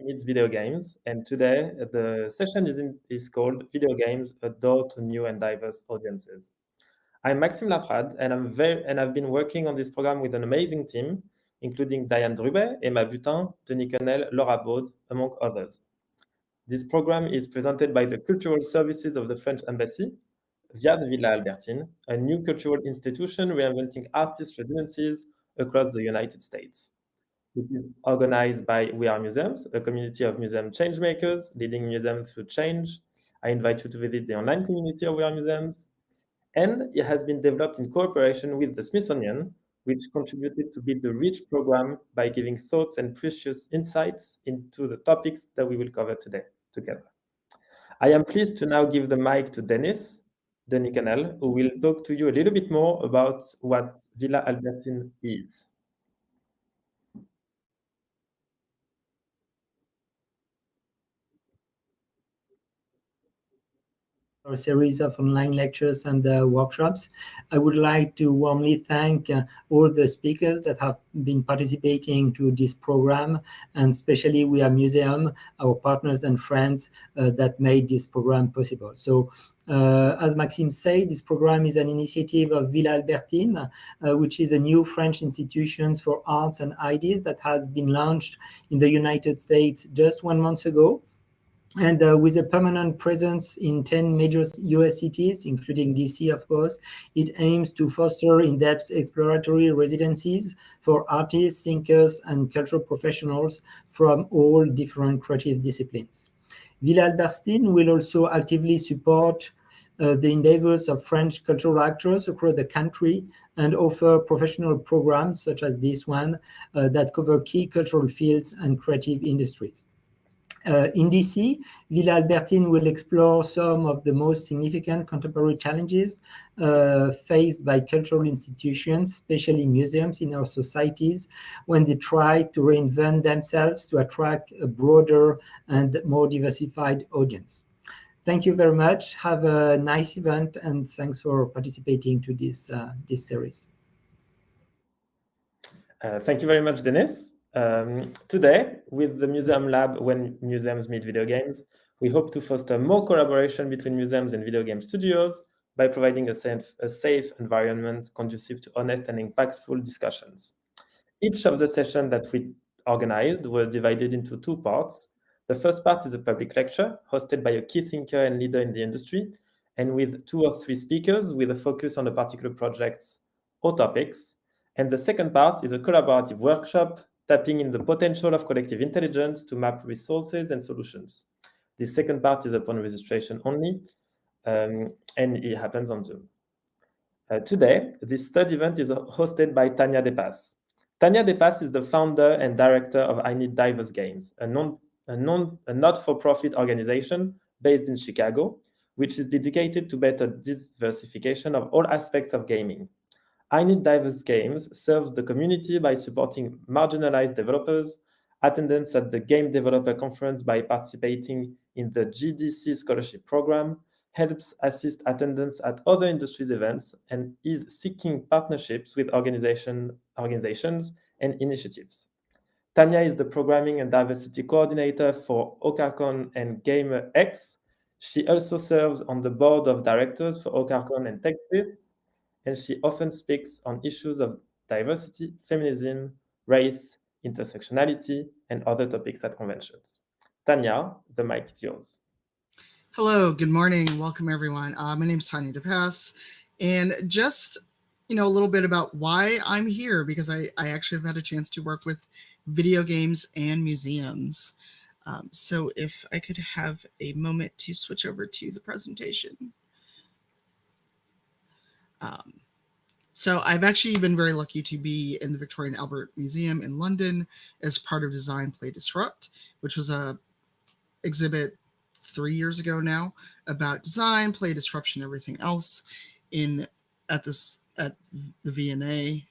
Meet Videogames, and today the session is called Video Games: A Door to New and Diverse Audiences. I'm Maxime Laprade, and I've been working on this program with an amazing team, including Diane Drubet, Emma Butin, Denis Connell, Laura Baud, among others. This program is presented by the Cultural Services of the French Embassy via the Villa Albertine, a new cultural institution reinventing artist residencies across the United States. It is organized by We Are Museums, a community of museum changemakers leading museums through change. I invite you to visit the online community of We Are Museums. And it has been developed in cooperation with the Smithsonian, which contributed to build a rich program by giving thoughts and precious insights into the topics that we will cover today together. I am pleased to now give the mic to Denis Cannell, who will talk to you a little bit more about what Villa Albertine is. Our series of online lectures and workshops. I would like to warmly thank all the speakers that have been participating to this program, and especially We Are Museum, our partners and friends that made this program possible. So as Maxime said, this program is an initiative of Villa Albertine, which is a new French institution for arts and ideas that has been launched in the United States just 1 month ago. And with a permanent presence in 10 major US cities, including DC, of course, it aims to foster in-depth exploratory residencies for artists, thinkers, and cultural professionals from all different creative disciplines. Villa Albertine will also actively support the endeavors of French cultural actors across the country and offer professional programs such as this one that cover key cultural fields and creative industries. In DC, Villa Albertine will explore some of the most significant contemporary challenges faced by cultural institutions, especially museums in our societies, when they try to reinvent themselves to attract a broader and more diversified audience. Thank you very much. Have a nice event, and thanks for participating to this series. Thank you very much, Denis. Today, with the Museum Lab, when museums meet video games, we hope to foster more collaboration between museums and video game studios by providing a safe environment conducive to honest and impactful discussions. Each of the sessions that we organized were divided into 2 parts. The first part is a public lecture hosted by a key thinker and leader in the industry, and with 2 or 3 speakers with a focus on a particular project or topics. And the second part is a collaborative workshop tapping in the potential of collective intelligence to map resources and solutions. The second part is upon registration only, and it happens on Zoom. Today, this third event is hosted by Tania Depas. Tania Depas is the founder and director of I Need Diverse Games, a not-for-profit organization based in Chicago, which is dedicated to better diversification of all aspects of gaming. I Need Diverse Games serves the community by supporting marginalized developers, attendance at the Game Developer Conference by participating in the GDC Scholarship Program, helps assist attendance at other industries events, and is seeking partnerships with organizations and initiatives. Tania is the Programming and Diversity Coordinator for OCARCON and GamerX. She also serves on the board of directors for OCARCON and TechSwiss, and she often speaks on issues of diversity, feminism, race, intersectionality, and other topics at conventions. Tania, the mic is yours. Hello, good morning. Welcome, everyone. My name is Tania Depas, and just a little bit about why I'm here, because I actually have had a chance to work with video games and museums. So if I could have a moment to switch over to the presentation. So I've actually been very lucky to be in the Victoria and Albert Museum in London as part of Design, Play, Disrupt, which was a exhibit 3 years ago now about design, play, disruption, everything else at the V&A.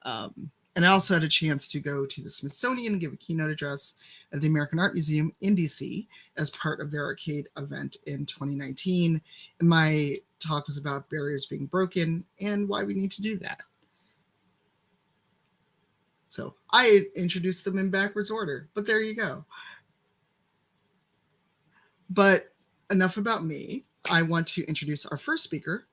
And I also had a chance to go to the Smithsonian and give a keynote address at the American Art Museum in DC as part of their arcade event in 2019. And my talk was about barriers being broken and why we need to do that. So I introduced them in backwards order, but there you go. But enough about me. I want to introduce our first speaker.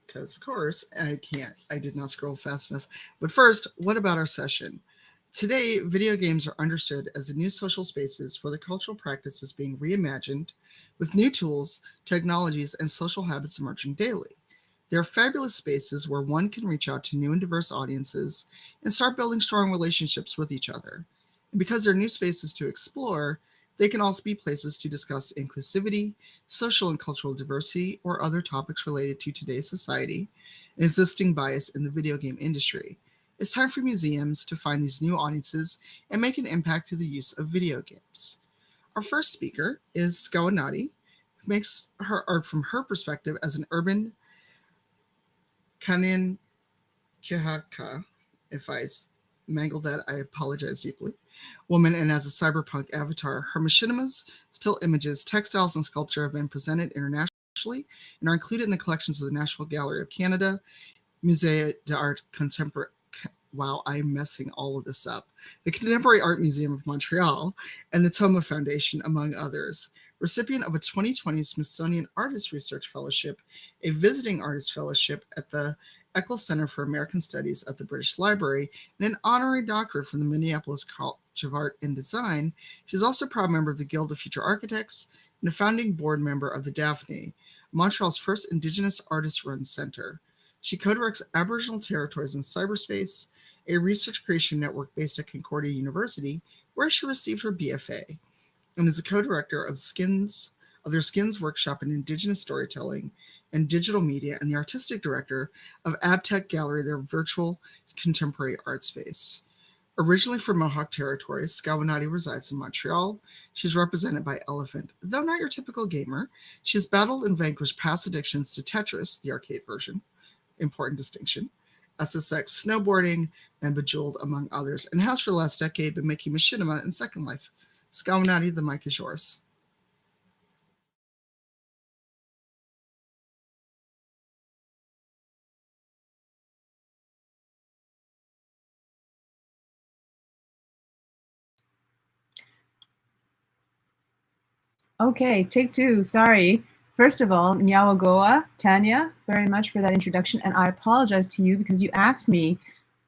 Because of course I did not scroll fast enough. But first, what about our session? Today, video games are understood as the new social spaces where the cultural practice is being reimagined with new tools, technologies, and social habits emerging daily. They are fabulous spaces where one can reach out to new and diverse audiences and start building strong relationships with each other. And because they're new spaces to explore, they can also be places to discuss inclusivity, social and cultural diversity, or other topics related to today's society and existing bias in the video game industry. It's time for museums to find these new audiences and make an impact through the use of video games. Our first speaker is Skawanati, who makes her art from her perspective as an urban Kanin Kihaka. If I mangled that, I apologize deeply. Woman, and as a cyberpunk avatar, her machinimas, still images, textiles, and sculpture have been presented internationally and are included in the collections of the National Gallery of Canada, Musée d'Art Contemporaire. Wow, I'm messing all of this up. The Contemporary Art Museum of Montreal and the Toma Foundation, among others. Recipient of a 2020 Smithsonian Artist Research Fellowship, a Visiting Artist Fellowship at the Eccles Center for American Studies at the British Library, and an honorary doctorate from the Minneapolis College of Art and Design. She's also a proud member of the Guild of Future Architects and a founding board member of the Daphne, Montreal's first Indigenous artist-run center. She co-directs Aboriginal Territories in Cyberspace, a research creation network based at Concordia University, where she received her BFA, and is a co-director of their Skins workshop in Indigenous storytelling and digital media, and the artistic director of Abtech Gallery, their virtual contemporary art space. Originally from Mohawk Territories, Skawanati resides in Montreal. She's represented by Elephant. Though not your typical gamer, she has battled and vanquished past addictions to Tetris, the arcade version, important distinction, SSX snowboarding, and Bejeweled, among others, and has for the last decade been making machinima in Second Life. Skawanati, the mic is yours. Okay, take two, sorry. First of all, Nyawagoa, Tanya, very much for that introduction, and I apologize to you because you asked me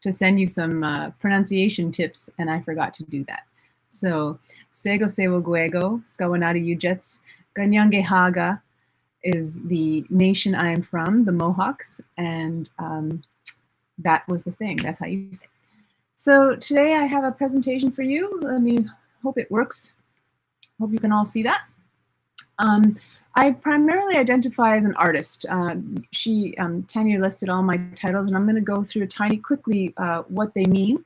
to send you some pronunciation tips, and I forgot to do that. So, Sego Sewo Guego, Skawanati Ujets, Ganyange Haga is the nation I am from, the Mohawks, and that was the thing, that's how you say it. So today I have a presentation for you. Let me hope it works. Hope you can all see that. I primarily identify as an artist. Tanya listed all my titles, and I'm going to go through tiny quickly what they mean.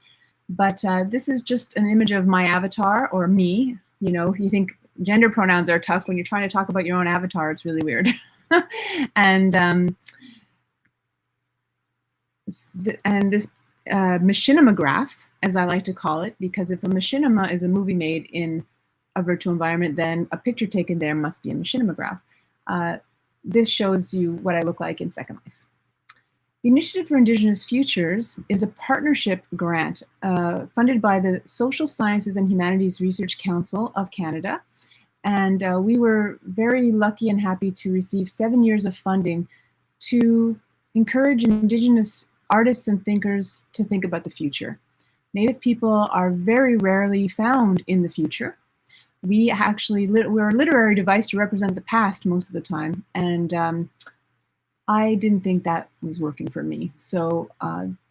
But this is just an image of my avatar, or me. You know, you think gender pronouns are tough when you're trying to talk about your own avatar. It's really weird. And this machinimograph, as I like to call it, because if a machinima is a movie made in a virtual environment, then a picture taken there must be a machinimograph. This shows you what I look like in Second Life. The Initiative for Indigenous Futures is a partnership grant funded by the Social Sciences and Humanities Research Council of Canada. And we were very lucky and happy to receive 7 years of funding to encourage Indigenous artists and thinkers to think about the future. Native people are very rarely found in the future. We're a literary device to represent the past most of the time, and I didn't think that was working for me. So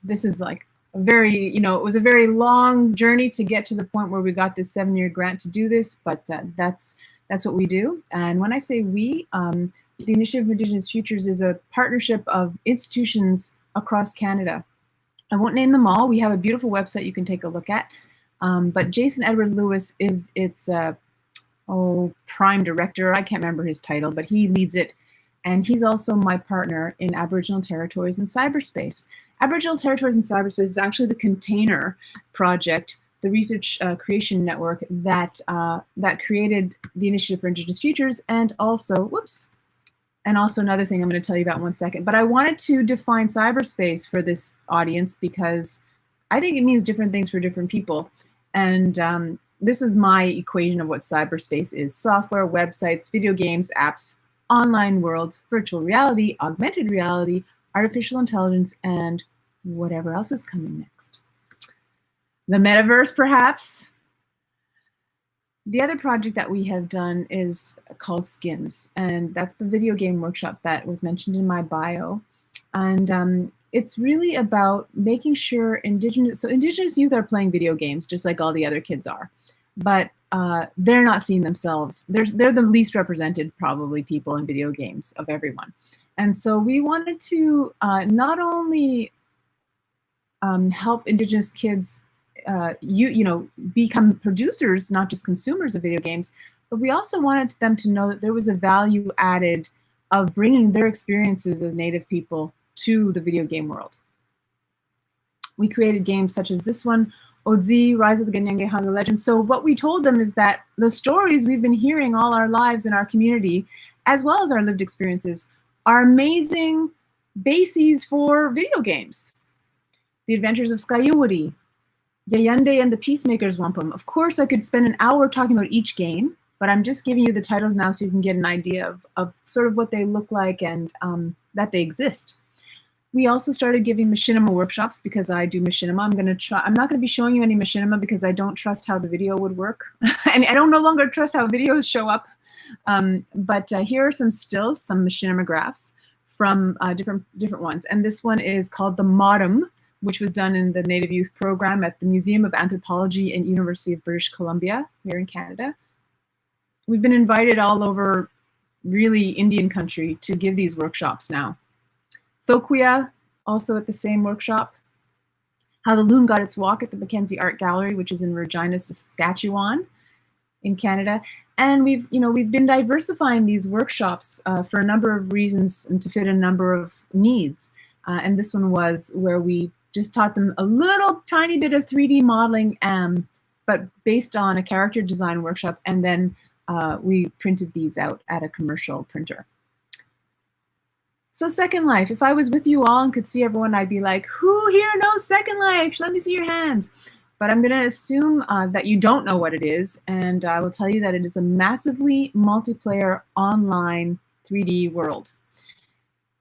this is like a very, it was a very long journey to get to the point where we got this 7-year grant to do this, but that's what we do. And when I say we, the Initiative for Indigenous Futures is a partnership of institutions across Canada. I won't name them all. We have a beautiful website you can take a look at. But Jason Edward Lewis is its prime director. I can't remember his title, but he leads it. And he's also my partner in Aboriginal Territories in Cyberspace. Aboriginal Territories in Cyberspace is actually the container project, the research creation network that created the Initiative for Indigenous Futures, and also, another thing I'm going to tell you about in 1 second. But I wanted to define cyberspace for this audience because I think it means different things for different people. And this is my equation of what cyberspace is: software, websites, video games, apps, online worlds, virtual reality, augmented reality, artificial intelligence, and whatever else is coming next. The metaverse, perhaps. The other project that we have done is called Skins, and that's the video game workshop that was mentioned in my bio. And it's really about making sure Indigenous youth are playing video games just like all the other kids are, but they're not seeing themselves. They're the least represented probably people in video games of everyone. And so we wanted to not only help Indigenous kids become producers, not just consumers of video games, but we also wanted them to know that there was a value added of bringing their experiences as Native people to the video game world. We created games such as this one, Odzi, Rise of the Ganyange Hanga Legend. So what we told them is that the stories we've been hearing all our lives in our community, as well as our lived experiences, are amazing bases for video games. The Adventures of Skayuwari, Yayande and the Peacemaker's Wampum. Of course, I could spend an hour talking about each game, but I'm just giving you the titles now so you can get an idea of sort of what they look like and that they exist. We also started giving machinima workshops because I do machinima. I'm not going to be showing you any machinima because I don't trust how the video would work. And I don't no longer trust how videos show up. But here are some stills, some machinima graphs from different ones. And this one is called the Modem, which was done in the Native Youth Program at the Museum of Anthropology and University of British Columbia here in Canada. We've been invited all over really Indian country to give these workshops now. Thoquia, also at the same workshop. How the Loon Got Its Walk at the Mackenzie Art Gallery, which is in Regina, Saskatchewan in Canada. And we've been diversifying these workshops for a number of reasons and to fit a number of needs. And this one was where we just taught them a little tiny bit of 3D modeling, but based on a character design workshop, and then we printed these out at a commercial printer. So Second Life, if I was with you all and could see everyone, I'd be like, who here knows Second Life? Let me see your hands. But I'm gonna assume that you don't know what it is, and I will tell you that it is a massively multiplayer online 3D world.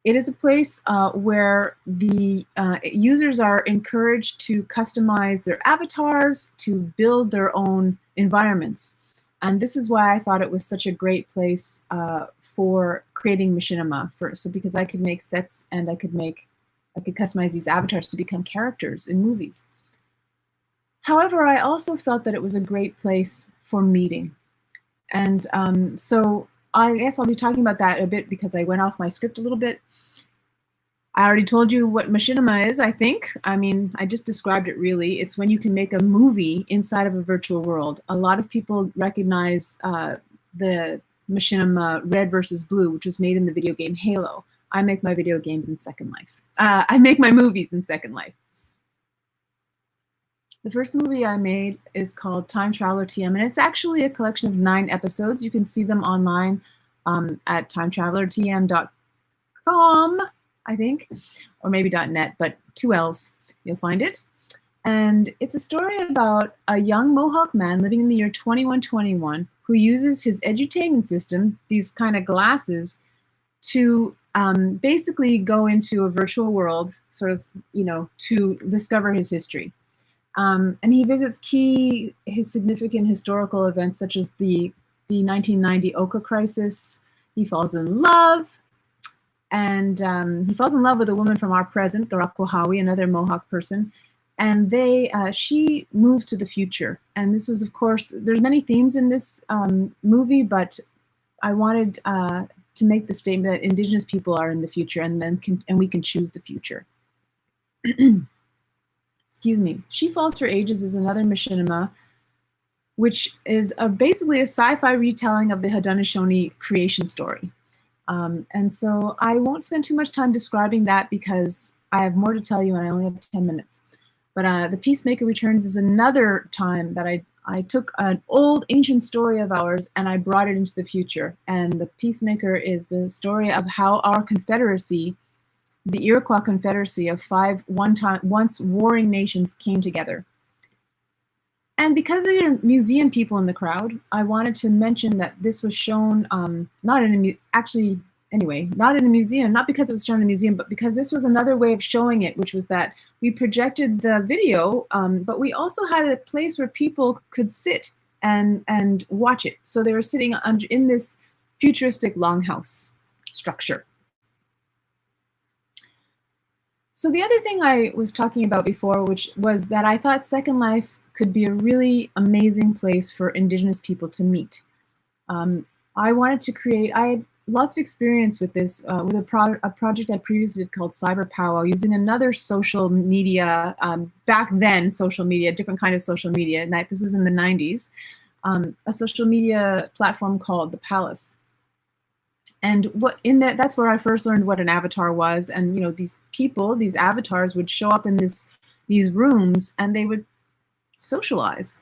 It is a place where the users are encouraged to customize their avatars, to build their own environments. And this is why I thought it was such a great place for creating machinima, because I could make sets and I could customize these avatars to become characters in movies. However, I also felt that it was a great place for meeting. And so I guess I'll be talking about that a bit because I went off my script a little bit. I already told you what machinima is, I think. I mean, I just described it really. It's when you can make a movie inside of a virtual world. A lot of people recognize the machinima Red versus Blue, which was made in the video game Halo. I make my video games in Second Life. I make my movies in Second Life. The first movie I made is called Time Traveler TM, and it's actually a collection of 9 episodes. You can see them online at timetravelertm.com, I think, or maybe .net, but 2 L's, you'll find it. And it's a story about a young Mohawk man living in the year 2121 who uses his edutainment system, these kind of glasses, to basically go into a virtual world, sort of, to discover his history. And he visits his significant historical events such as the 1990 Oka crisis. He falls in love, and he falls in love with a woman from our present, Garakwahawi, another Mohawk person, and she moves to the future. And this was, of course, there's many themes in this movie, but I wanted to make the statement that Indigenous people are in the future, and we can choose the future. Excuse me. She Falls for Ages is another machinima, which is basically a sci-fi retelling of the Haudenosaunee creation story. And so I won't spend too much time describing that because I have more to tell you and I only have 10 minutes. But The Peacemaker Returns is another time that I took an old ancient story of ours and I brought it into the future. And The Peacemaker is the story of how our confederacy, the Iroquois Confederacy of 5 once warring nations, came together. And because there are museum people in the crowd, I wanted to mention that this was shown not in not in a museum, not because it was shown in a museum, but because this was another way of showing it, which was that we projected the video, but we also had a place where people could sit and watch it. So they were sitting in this futuristic longhouse structure. So the other thing I was talking about before, which was that I thought Second Life could be a really amazing place for Indigenous people to meet. I wanted to create, I had lots of experience with this, with a project I previously did called Cyber Powwow, using another social media, back then social media, different kind of social media, and this was in the 90s, a social media platform called The Palace. And that's where I first learned what an avatar was. And these people, these avatars would show up in these rooms and they would socialize.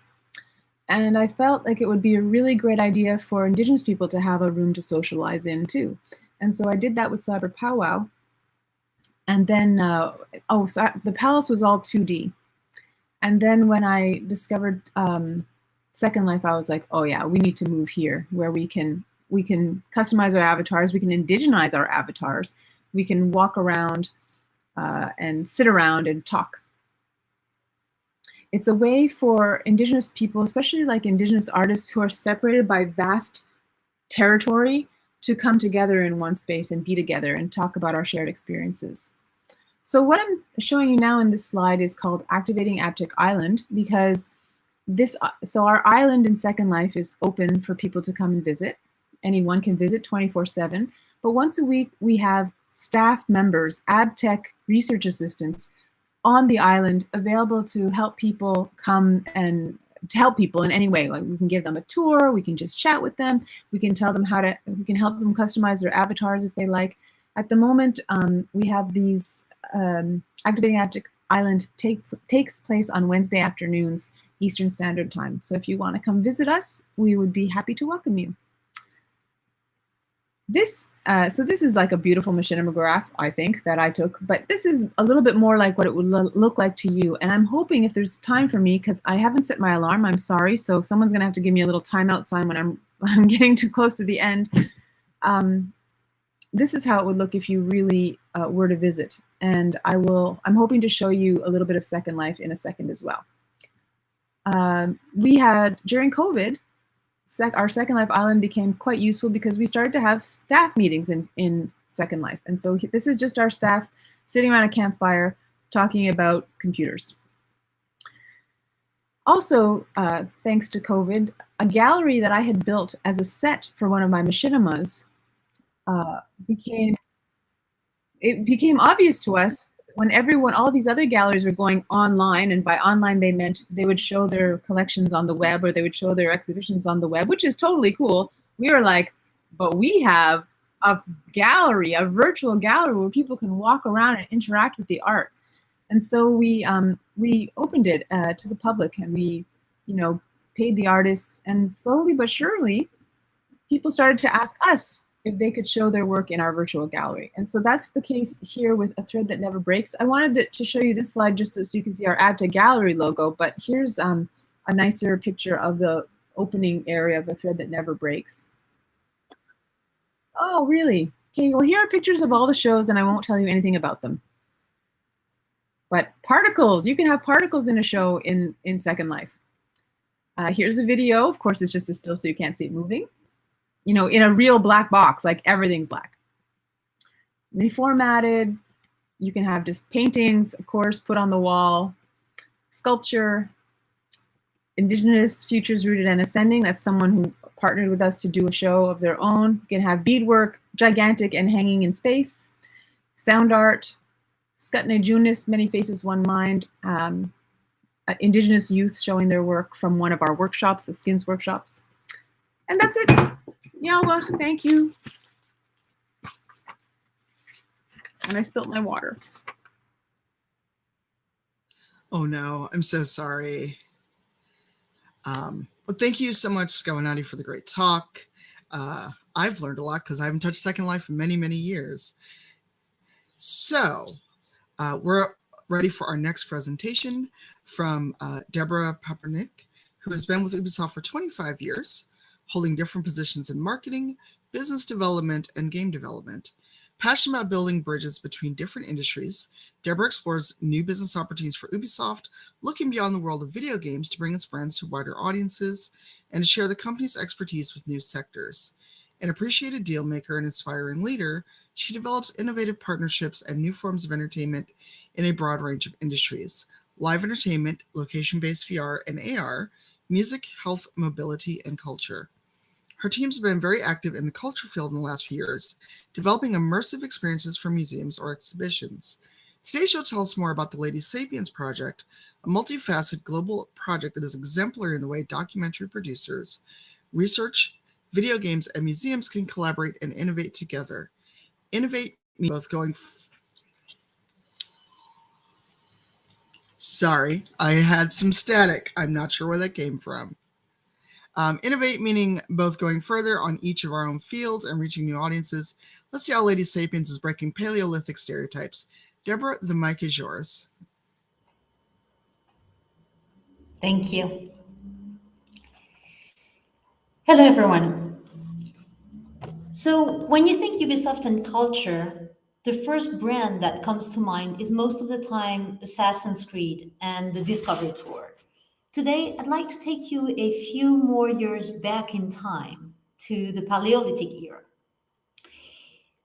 And I felt like it would be a really great idea for Indigenous people to have a room to socialize in too. And so I did that with Cyber Powwow. And then, so the Palace was all 2D. And then when I discovered Second Life, I was like, oh yeah, we need to move here where we can customize our avatars, we can indigenize our avatars, we can walk around and sit around and talk. It's a way for Indigenous people, especially like Indigenous artists who are separated by vast territory, to come together in one space and be together and talk about our shared experiences. So what I'm showing you now in this slide is called Activating Abtech Island, because so our island in Second Life is open for people to come and visit. Anyone can visit 24/7, but once a week we have staff members, Abtech research assistants on the island available to help people come and to help people in any way. Like we can give them a tour, we can just chat with them, we can tell them we can help them customize their avatars if they like. At the moment, we have these Activating Abtech Island takes place on Wednesday afternoons, Eastern Standard Time. So if you want to come visit us, we would be happy to welcome you. So this is like a beautiful machinematograph, I think, that I took, but this is a little bit more like what it would look like to you. And I'm hoping if there's time for me, because I haven't set my alarm, I'm sorry, so someone's gonna have to give me a little timeout sign when I'm getting too close to the end. This is how it would look if you really were to visit. And I'm hoping to show you a little bit of Second Life in a second as well. We had, during COVID, our Second Life Island became quite useful because we started to have staff meetings in Second Life. And so this is just our staff sitting around a campfire talking about computers. Also, thanks to COVID, a gallery that I had built as a set for one of my machinimas became obvious to us when all these other galleries were going online, and by online they meant they would show their collections on the web or they would show their exhibitions on the web, which is totally cool. We were like, but we have a gallery, a virtual gallery where people can walk around and interact with the art. And so we opened it to the public, and we, paid the artists, and slowly but surely, people started to ask us if they could show their work in our virtual gallery. And so that's the case here with A Thread That Never Breaks. I wanted to show you this slide just so you can see our Abtech Gallery logo, but here's a nicer picture of the opening area of A Thread That Never Breaks. Oh, really? Okay, well, here are pictures of all the shows, and I won't tell you anything about them. But particles, you can have particles in a show in Second Life. Here's a video. Of course, it's just a still so you can't see it moving. In a real black box, like everything's black. Reformatted, you can have just paintings, of course, put on the wall, sculpture, Indigenous Futures Rooted and Ascending, that's someone who partnered with us to do a show of their own. You can have beadwork, gigantic and hanging in space, sound art, Skutne Junis, Many Faces, One Mind, Indigenous youth showing their work from one of our workshops, the Skins workshops. And that's it. Yawa, thank you. And I spilt my water. Oh no, I'm so sorry. Well, thank you so much, Skawanati, for the great talk. I've learned a lot because I haven't touched Second Life in many, many years. So we're ready for our next presentation from Deborah Papernick, who has been with Ubisoft for 25 years, holding different positions in marketing, business development, and game development. Passionate about building bridges between different industries, Deborah explores new business opportunities for Ubisoft, looking beyond the world of video games to bring its brands to wider audiences and to share the company's expertise with new sectors. An appreciated dealmaker and inspiring leader, she develops innovative partnerships and new forms of entertainment in a broad range of industries: live entertainment, location-based VR and AR, music, health, mobility, and culture. Her teams have been very active in the culture field in the last few years, developing immersive experiences for museums or exhibitions. Today, she'll tell us more about the Lady Sapiens Project, a multifaceted global project that is exemplary in the way documentary producers, research, video games, and museums can collaborate and innovate together. Innovate means both going... Sorry, I had some static. I'm not sure where that came from. Innovate meaning both going further on each of our own fields and reaching new audiences. Let's see how Lady Sapiens is breaking Paleolithic stereotypes. Deborah, the mic is yours. Thank you. Hello, everyone. So when you think Ubisoft and culture, the first brand that comes to mind is most of the time Assassin's Creed and the Discovery Tour. Today, I'd like to take you a few more years back in time to the Paleolithic era.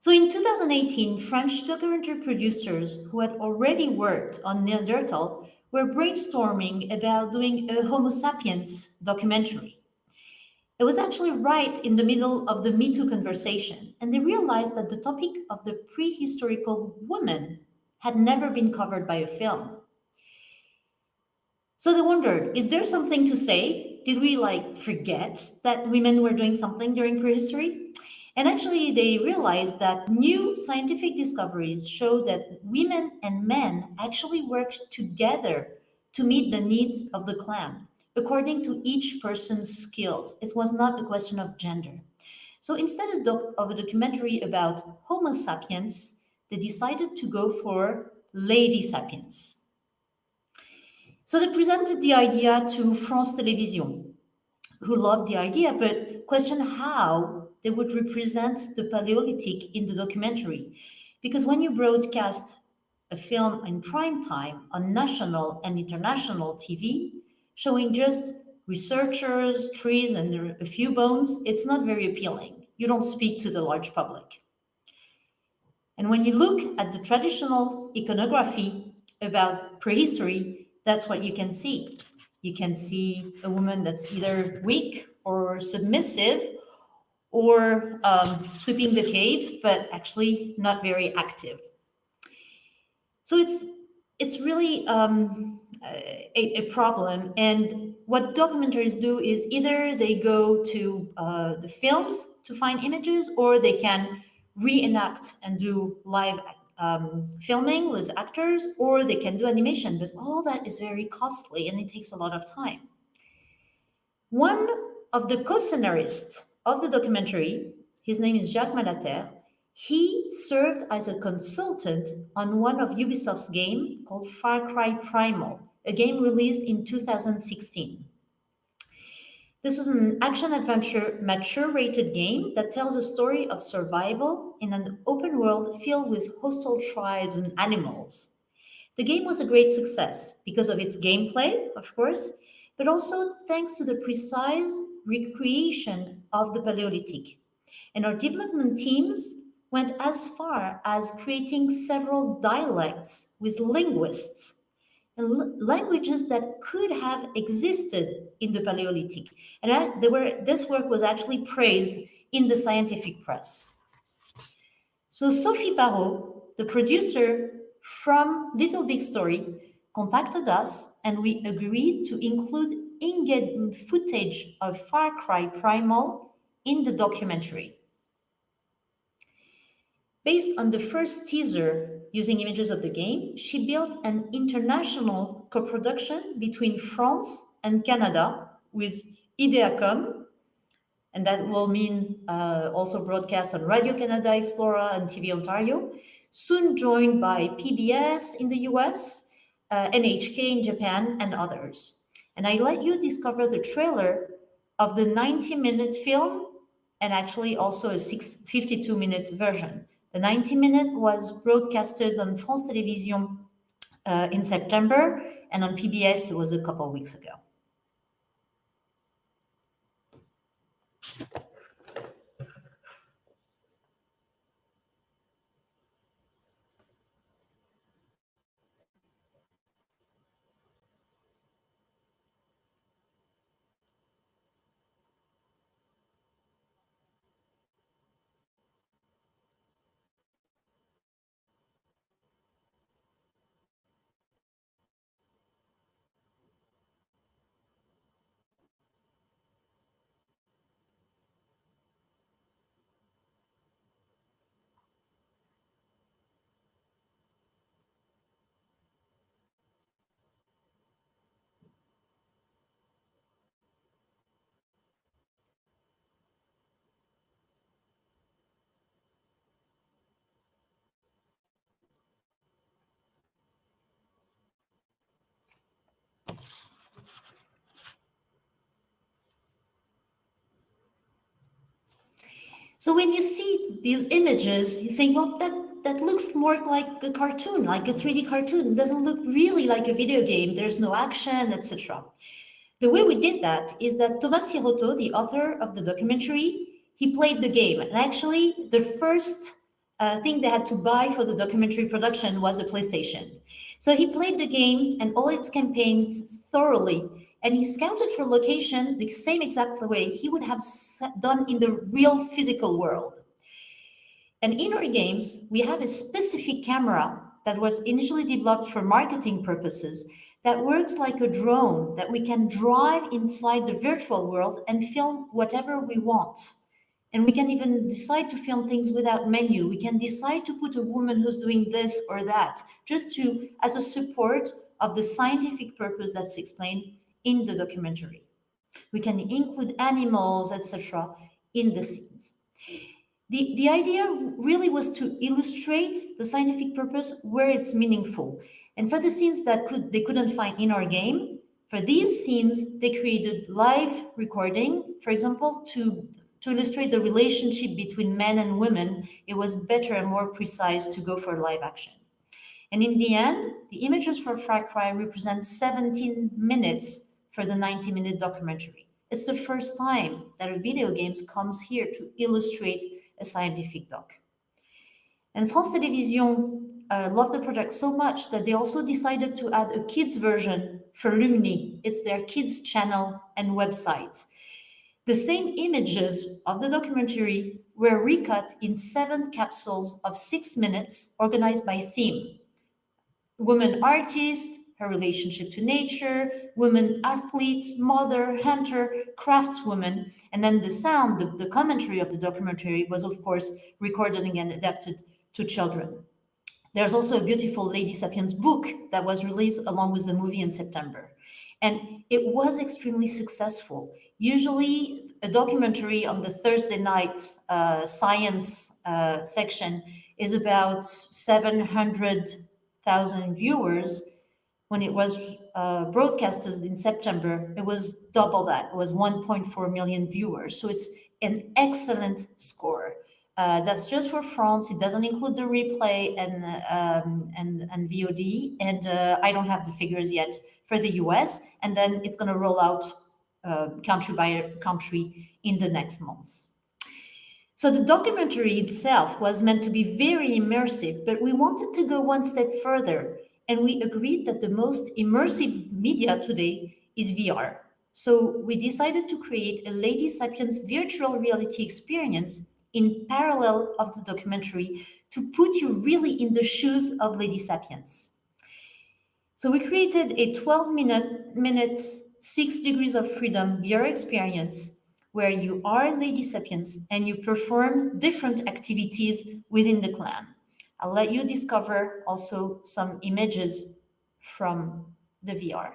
So in 2018, French documentary producers who had already worked on Neanderthal were brainstorming about doing a Homo sapiens documentary. It was actually right in the middle of the Me Too conversation, and they realized that the topic of the prehistorical woman had never been covered by a film. So they wondered, is there something to say? Did we forget that women were doing something during prehistory? And actually they realized that new scientific discoveries show that women and men actually worked together to meet the needs of the clan, according to each person's skills. It was not a question of gender. So instead of a documentary about Homo sapiens, they decided to go for Lady Sapiens. So they presented the idea to France Télévisions, who loved the idea, but questioned how they would represent the Paleolithic in the documentary. Because when you broadcast a film in prime time on national and international TV, showing just researchers, trees, and a few bones, it's not very appealing. You don't speak to the large public. And when you look at the traditional iconography about prehistory, that's what you can see. You can see a woman that's either weak or submissive or sweeping the cave, but actually not very active. So it's really a problem. And what documentaries do is either they go to the films to find images, or they can reenact and do live filming with actors, or they can do animation, but all that is very costly and it takes a lot of time. One of the co-scenarists of the documentary, his name is Jacques Malater, he served as a consultant on one of Ubisoft's games called Far Cry Primal, a game released in 2016. This was an action-adventure, mature-rated game that tells a story of survival in an open world filled with hostile tribes and animals. The game was a great success because of its gameplay, of course, but also thanks to the precise recreation of the Paleolithic. And our development teams went as far as creating several dialects with linguists, and languages that could have existed in the Paleolithic. And this work was actually praised in the scientific press. So Sophie Parot, the producer from Little Big Story, contacted us, and we agreed to include in-game footage of Far Cry Primal in the documentary. Based on the first teaser using images of the game, she built an international co-production between France and Canada with Ideacom, and that will mean also broadcast on Radio-Canada Explorer and TV Ontario, soon joined by PBS in the US, NHK in Japan, and others. And I let you discover the trailer of the 90-minute film and actually also a 52-minute version. The 90-minute was broadcasted on France Télévisions in September, and on PBS it was a couple of weeks ago. So when you see these images, you think, well, that looks more like a cartoon, like a 3D cartoon. It doesn't look really like a video game. There's no action, etc. The way we did that is that Thomas Siroto, the author of the documentary, he played the game. And actually, the first thing they had to buy for the documentary production was a PlayStation. So he played the game and all its campaigns thoroughly. And he scouted for location the same exact way he would have done in the real physical world. And in our games, we have a specific camera that was initially developed for marketing purposes that works like a drone, that we can drive inside the virtual world and film whatever we want. And we can even decide to film things without menu. We can decide to put a woman who's doing this or that, just as a support of the scientific purpose that's explained in the documentary. We can include animals, etc., in the scenes. The idea really was to illustrate the scientific purpose where it's meaningful. And for the scenes that they couldn't find in our game, for these scenes, they created live recording. For example, to illustrate the relationship between men and women, it was better and more precise to go for live action. And in the end, the images for Far Cry represent 17 minutes for the 90-minute documentary. It's the first time that a video game comes here to illustrate a scientific doc. And France Télévisions loved the project so much that they also decided to add a kids version for Lumni. It's their kids channel and website. The same images of the documentary were recut in 7 capsules of 6 minutes, organized by theme. Woman artist, her relationship to nature, woman athlete, mother, hunter, craftswoman, and then the sound, the commentary of the documentary was, of course, recorded and adapted to children. There's also a beautiful Lady Sapiens book that was released along with the movie in September. And it was extremely successful. Usually, a documentary on the Thursday night science section is about 700,000 viewers. When it was broadcasted in September, it was double that. It was 1.4 million viewers. So it's an excellent score. That's just for France. It doesn't include the replay and VOD. And I don't have the figures yet for the US. And then it's going to roll out country by country in the next months. So the documentary itself was meant to be very immersive, but we wanted to go one step further. And we agreed that the most immersive media today is VR. So we decided to create a Lady Sapiens virtual reality experience in parallel of the documentary to put you really in the shoes of Lady Sapiens. So we created a 12-minute 6 degrees of freedom VR experience where you are Lady Sapiens and you perform different activities within the clan. I'll let you discover also some images from the VR.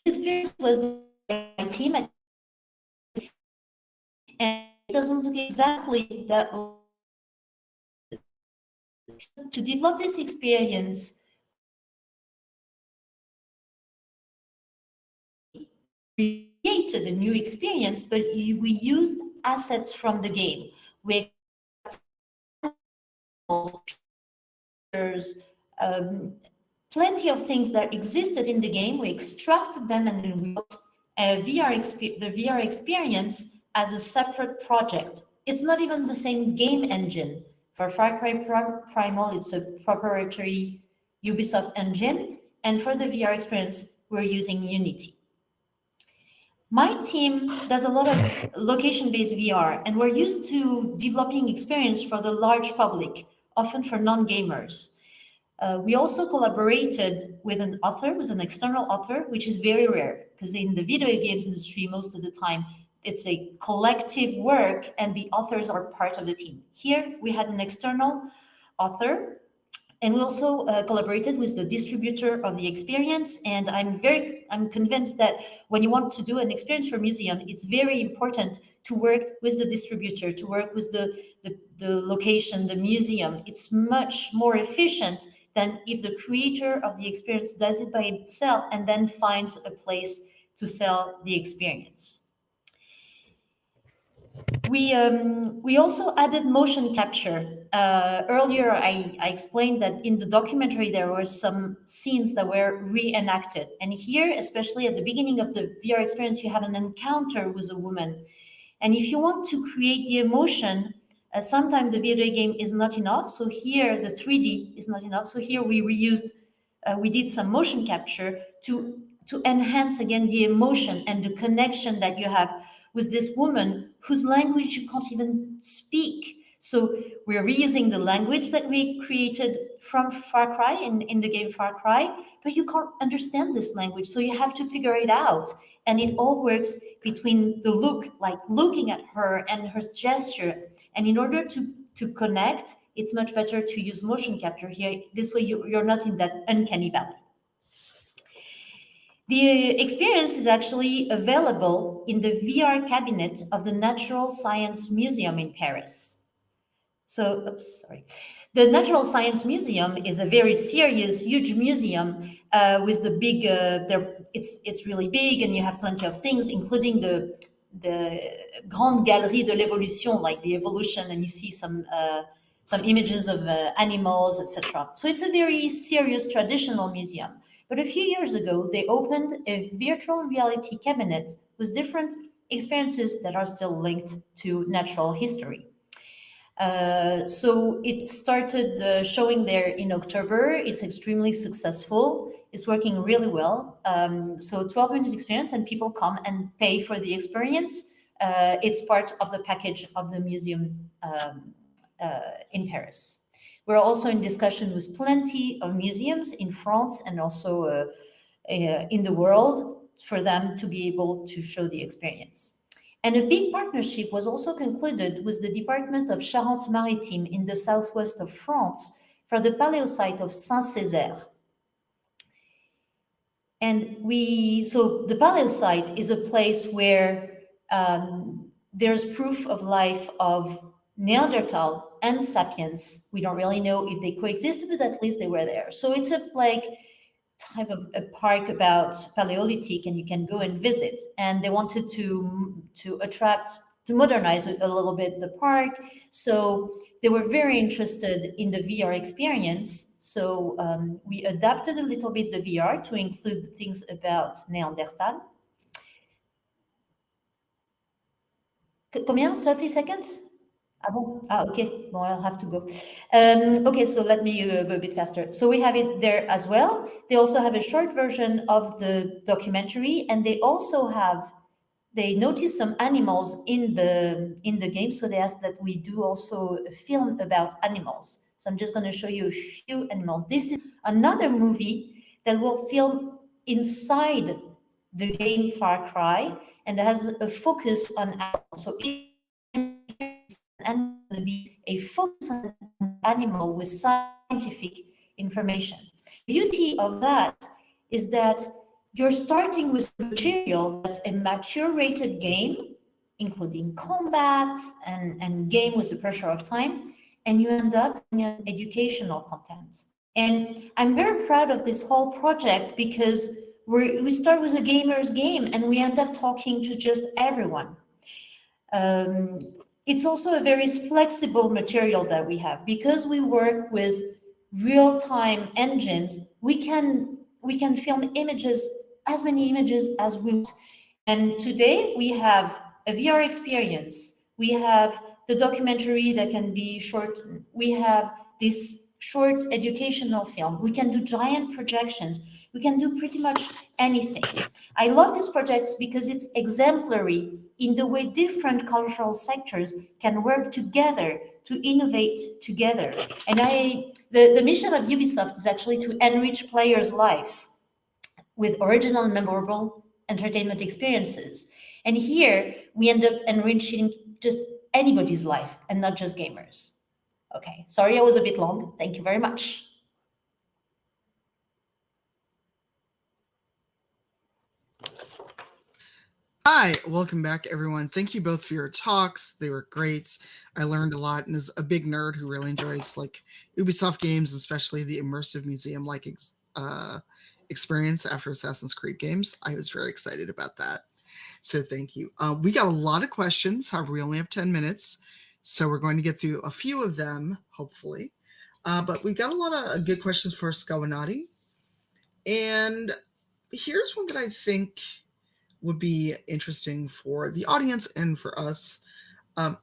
This experience was my team, and it doesn't look exactly that To develop this experience, we created a new experience, but we used assets from the game. We there's plenty of things that existed in the game. We extracted them and then we built the VR experience as a separate project. It's not even the same game engine. For Far Cry Primal, it's a proprietary Ubisoft engine, and for the VR experience, we're using Unity. My team does a lot of location-based VR, and we're used to developing experience for the large public, often for non-gamers. We also collaborated with an author, with an external author, which is very rare, because in the video games industry, most of the time, it's a collective work and the authors are part of the team. Here, we had an external author, and we also collaborated with the distributor of the experience. And I'm convinced that when you want to do an experience for museum, it's very important to work with the distributor, to work with the location, the museum. It's much more efficient than if the creator of the experience does it by itself and then finds a place to sell the experience. We also added motion capture. Earlier, I explained that in the documentary, there were some scenes that were reenacted. And here, especially at the beginning of the VR experience, you have an encounter with a woman. And if you want to create the emotion, sometimes the video game is not enough. So here, the 3D is not enough. So here we reused, we did some motion capture to enhance again the emotion and the connection that you have with this woman whose language you can't even speak. So we're reusing the language that we created from Far Cry in the game Far Cry, but you can't understand this language, so you have to figure it out. And it all works between the look, like looking at her and her gesture. And in order to connect, it's much better to use motion capture here. This way you're not in that uncanny valley. The experience is actually available in the VR cabinet of the Natural Science Museum in Paris. So, oops, sorry. The Natural Science Museum is a very serious, huge museum with the big. It's really big, and you have plenty of things, including the Grande Galerie de l'Évolution, like the evolution, and you see some images of animals, etc. So it's a very serious, traditional museum. But a few years ago, they opened a virtual reality cabinet with different experiences that are still linked to natural history. So it started showing there in October. It's extremely successful. It's working really well. So 12-minute experience, and people come and pay for the experience. It's part of the package of the museum in Paris. We're also in discussion with plenty of museums in France and also in the world for them to be able to show the experience. And a big partnership was also concluded with the Department of Charente-Maritime in the southwest of France for the Paléosite of Saint-Césaire. And so the Paléosite is a place where there's proof of life of Neanderthal and Sapiens. We don't really know if they coexisted, but at least they were there. So it's a type of a park about Paleolithic, and you can go and visit. And they wanted to modernize a little bit the park. So they were very interested in the VR experience. So we adapted a little bit the VR to include things about Neanderthal. Combien? 30 seconds? Ah bon? Ah, okay. Well, I'll have to go. Okay, so let me go a bit faster. So we have it there as well. They also have a short version of the documentary, and they also they noticed some animals in the game, so they asked that we do also a film about animals. So I'm just going to show you a few animals. This is another movie that will film inside the game Far Cry, and it has a focus on animals. So and going to be a focus on animal with scientific information. The beauty of that is that you're starting with material that's a mature rated game, including combat and game with the pressure of time. and you end up in an educational content. And I'm very proud of this whole project because we start with a gamer's game and we end up talking to just everyone. It's also a very flexible material that we have because we work with real-time engines. We can film images, as many images as we want. And today we have a VR experience. We have the documentary that can be short. We have this short educational film. We can do giant projections. We can do pretty much anything. I love these projects because it's exemplary in the way different cultural sectors can work together to innovate together. And the mission of Ubisoft is actually to enrich players' life with original and memorable entertainment experiences. And here we end up enriching just anybody's life and not just gamers. Okay, sorry I was a bit long. Thank you very much. Hi, welcome back, everyone. Thank you both for your talks. They were great. I learned a lot, and as a big nerd who really enjoys like Ubisoft games, especially the immersive museum-like experience after Assassin's Creed games, I was very excited about that. So thank you. We got a lot of questions. However, we only have 10 minutes, so we're going to get through a few of them, hopefully. But we got a lot of good questions for Scawanati. And here's one that I think would be interesting for the audience and for us.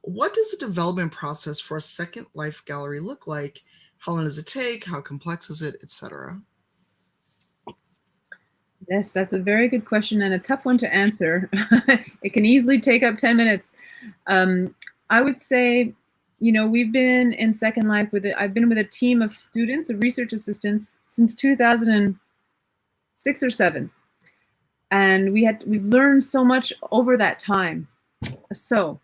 What does the development process for a Second Life gallery look like? How long does it take? How complex is it, etc.? Yes, that's a very good question and a tough one to answer. It can easily take up 10 minutes. I would say, you know, we've been in Second Life I've been with a team of students, of research assistants, since 2006 or 7. And we've learned so much over that time. So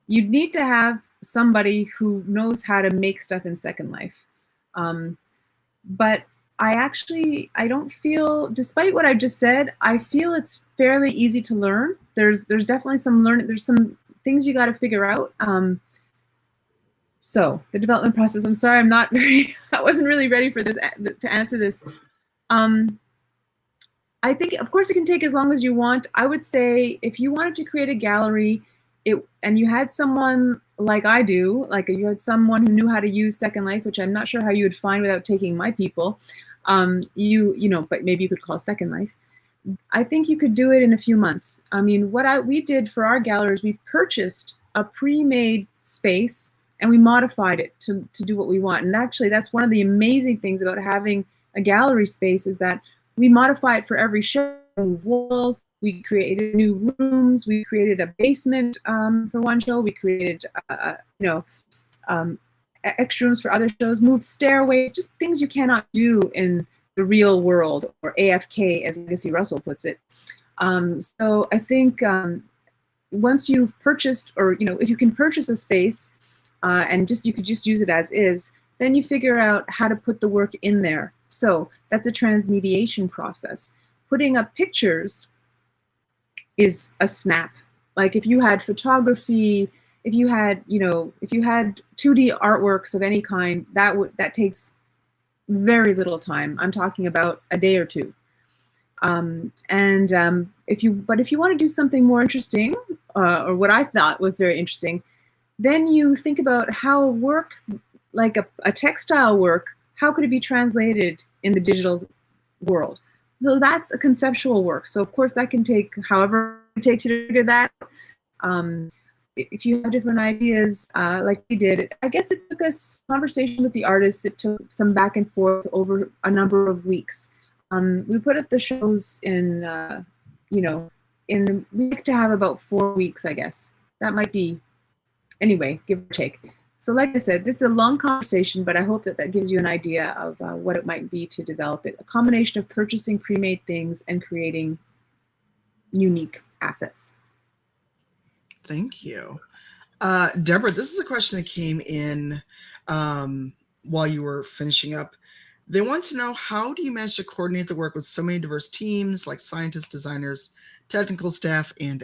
you'd need to have somebody who knows how to make stuff in Second Life. But I don't feel, despite what I just said, I feel it's fairly easy to learn. There's definitely some learning, there's some things you got to figure out. So the development process, I'm sorry, I wasn't really ready for this, to answer this. I think, of course, it can take as long as you want. I would say if you wanted to create a gallery, and you had someone like I do, like you had someone who knew how to use Second Life, which I'm not sure how you would find without taking my people, you know, but maybe you could call Second Life. I think you could do it in a few months. I mean, we did for our gallery is we purchased a pre-made space and we modified it to do what we want. And actually, that's one of the amazing things about having a gallery space is that we modify it for every show, move walls, we created new rooms, we created a basement for one show, we created, extra rooms for other shows, moved stairways, just things you cannot do in the real world, or AFK, as Legacy Russell puts it. So I think once you've purchased, or if you can purchase a space and you could just use it as is, then you figure out how to put the work in there. So that's a transmediation process. Putting up pictures is a snap. Like if you had photography, if you had 2D artworks of any kind, that takes very little time. I'm talking about a day or two. If you want to do something more interesting, or what I thought was very interesting, then you think about how work, like a textile work, how could it be translated in the digital world? So that's a conceptual work. So of course that can take however it takes you to figure that out. If you have different ideas, like we did, I guess it took us conversation with the artists. It took some back and forth over a number of weeks. We put up the shows in, we like to have about 4 weeks, I guess. That might be, anyway, give or take. So like I said, this is a long conversation, but I hope that gives you an idea of what it might be to develop it. A combination of purchasing pre-made things and creating unique assets. Thank you. Deborah, this is a question that came in while you were finishing up. They want to know, how do you manage to coordinate the work with so many diverse teams, like scientists, designers, technical staff, and?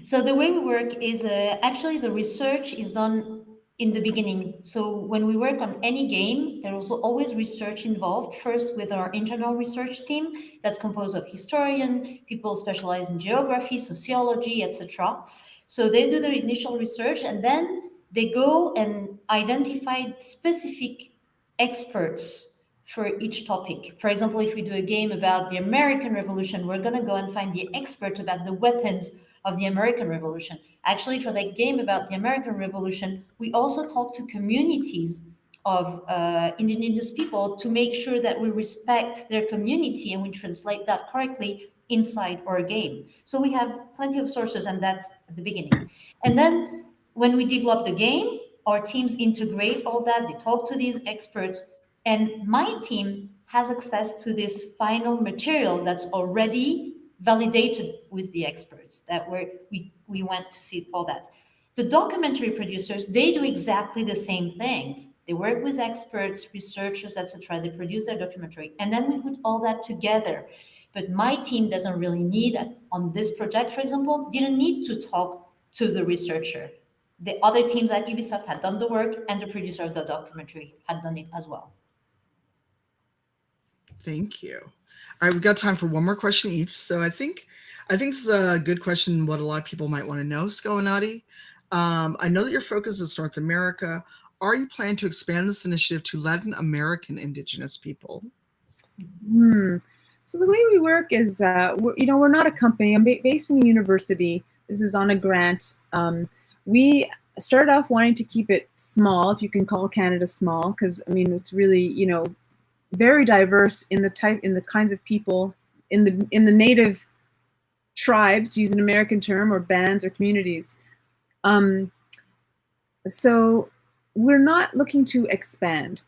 So the way we work is actually the research is done in the beginning. So when we work on any game, there is always research involved. First with our internal research team that's composed of historian, people specialized in geography, sociology, etc. So they do their initial research and then they go and identify specific experts for each topic. For example, if we do a game about the American Revolution, we're going to go and find the expert about the weapons of the American Revolution. Actually, for that game about the American Revolution, we also talk to communities of indigenous people to make sure that we respect their community and we translate that correctly inside our game. So we have plenty of sources, and that's at the beginning. And then when we develop the game, our teams integrate all that, they talk to these experts, and my team has access to this final material that's already validated with the experts that we went to see all that. The documentary producers, they do exactly the same things. They work with experts, researchers, etc. They produce their documentary, and then we put all that together. But my team doesn't really need, on this project, for example, didn't need to talk to the researcher. The other teams at Ubisoft had done the work, and the producer of the documentary had done it as well. Thank you. All right, we've got time for one more question each. So I think this is a good question, what a lot of people might want to know, Sko and Adi. I know that your focus is North America. Are you planning to expand this initiative to Latin American Indigenous people? So the way we work is, we're not a company. I'm based in a university. This is on a grant. We started off wanting to keep it small, if you can call Canada small, because I mean it's really very diverse in the kinds of people in the native tribes, to use an American term, or bands or communities. So we're not looking to expand,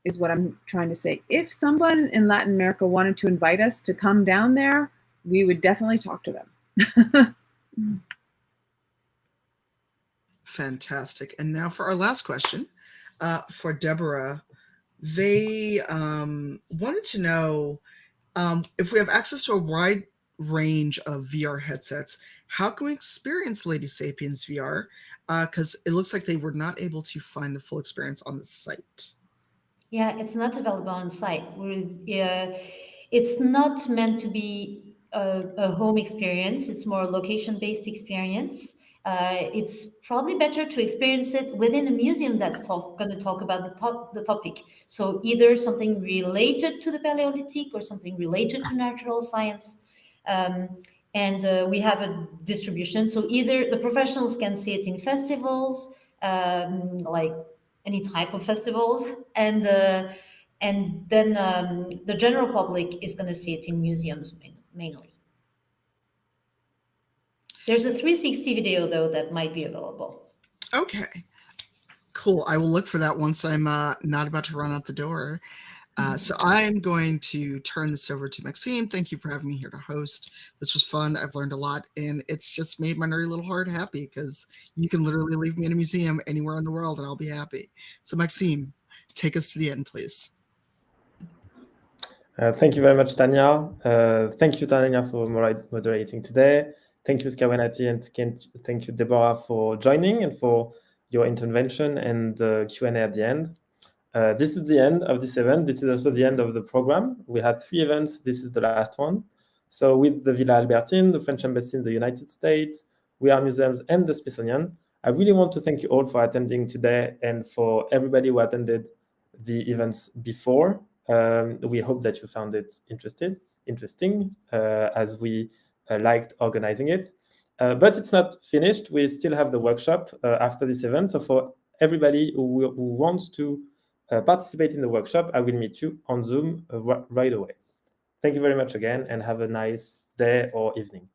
is what I'm trying to say. If someone in Latin America wanted to invite us to come down there, we would definitely talk to them. Fantastic. And now for our last question, for Deborah, they wanted to know if we have access to a wide range of VR headsets, how can we experience Lady Sapiens VR? Because it looks like they were not able to find the full experience on the site. Yeah, it's not available on site. It's not meant to be a home experience. It's more a location-based experience. It's probably better to experience it within a museum that's going to talk about the topic. So either something related to the Paleolithic or something related to natural science. And we have a distribution. So either the professionals can see it in festivals, like any type of festivals, and then the general public is going to see it in museums mainly. There's a 360 video though that might be available. Okay, cool. I will look for that once I'm not about to run out the door. So I'm going to turn this over to Maxime. Thank you for having me here to host. This was fun. I've learned a lot, and it's just made my nerdy little heart happy, because you can literally leave me in a museum anywhere in the world and I'll be happy. So Maxime, take us to the end, please. Thank you very much, Tanya. Thank you, Tanya, for moderating today. Thank you, Sko and Adi, and thank you, Deborah, for joining and for your intervention and the Q&A at the end. This is the end of this event. This is also the end of the program. We had 3 events. This is the last one. So with the Villa Albertine, the French Embassy in the United States, We Are Museums, and the Smithsonian, I really want to thank you all for attending today and for everybody who attended the events before. We hope that you found it interesting, as we liked organizing it. But it's not finished. We still have the workshop after this event. So for everybody who wants to participate in the workshop, I will meet you on Zoom right away. Thank you very much again, and have a nice day or evening.